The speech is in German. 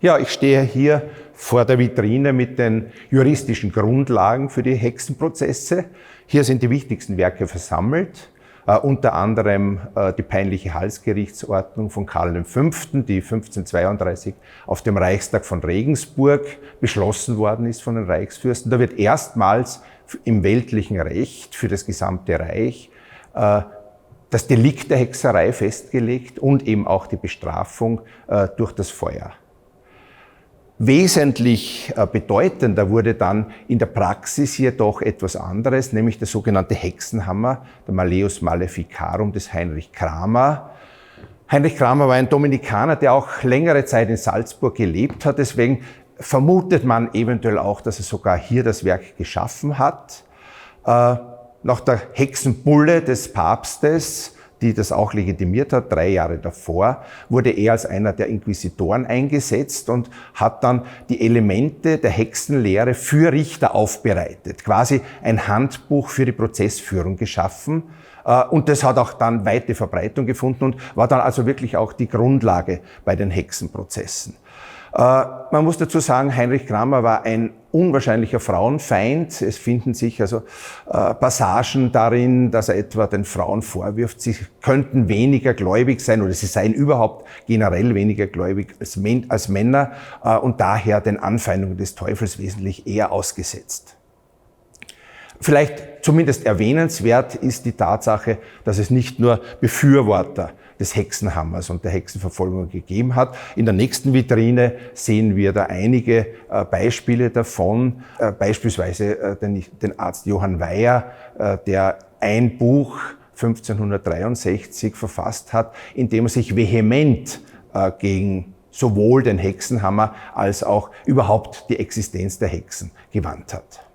Ja, ich stehe hier vor der Vitrine mit den juristischen Grundlagen für die Hexenprozesse. Hier sind die wichtigsten Werke versammelt, unter anderem die peinliche Halsgerichtsordnung von Karl V., die 1532 auf dem Reichstag von Regensburg beschlossen worden ist von den Reichsfürsten. Da wird erstmals im weltlichen Recht für das gesamte Reich das Delikt der Hexerei festgelegt und eben auch die Bestrafung durch das Feuer. Wesentlich bedeutender wurde dann in der Praxis jedoch etwas anderes, nämlich der sogenannte Hexenhammer, der Malleus Maleficarum des Heinrich Kramer. Heinrich Kramer war ein Dominikaner, der auch längere Zeit in Salzburg gelebt hat. Deswegen vermutet man eventuell auch, dass er sogar hier das Werk geschaffen hat. Nach der Hexenbulle des Papstes, die das auch legitimiert hat, 3 Jahre davor, wurde er als einer der Inquisitoren eingesetzt und hat dann die Elemente der Hexenlehre für Richter aufbereitet. Quasi ein Handbuch für die Prozessführung geschaffen. Und das hat auch dann weite Verbreitung gefunden und war dann also wirklich auch die Grundlage bei den Hexenprozessen. Man muss dazu sagen, Heinrich Kramer war ein unwahrscheinlicher Frauenfeind. Es finden sich also Passagen darin, dass er etwa den Frauen vorwirft, sie könnten weniger gläubig sein oder sie seien überhaupt generell weniger gläubig als Männer und daher den Anfeindungen des Teufels wesentlich eher ausgesetzt. Vielleicht zumindest erwähnenswert ist die Tatsache, dass es nicht nur Befürworter des Hexenhammers und der Hexenverfolgung gegeben hat. In der nächsten Vitrine sehen wir da einige Beispiele davon, beispielsweise den Arzt Johann Weyer, der ein Buch 1563 verfasst hat, in dem er sich vehement gegen sowohl den Hexenhammer als auch überhaupt die Existenz der Hexen gewandt hat.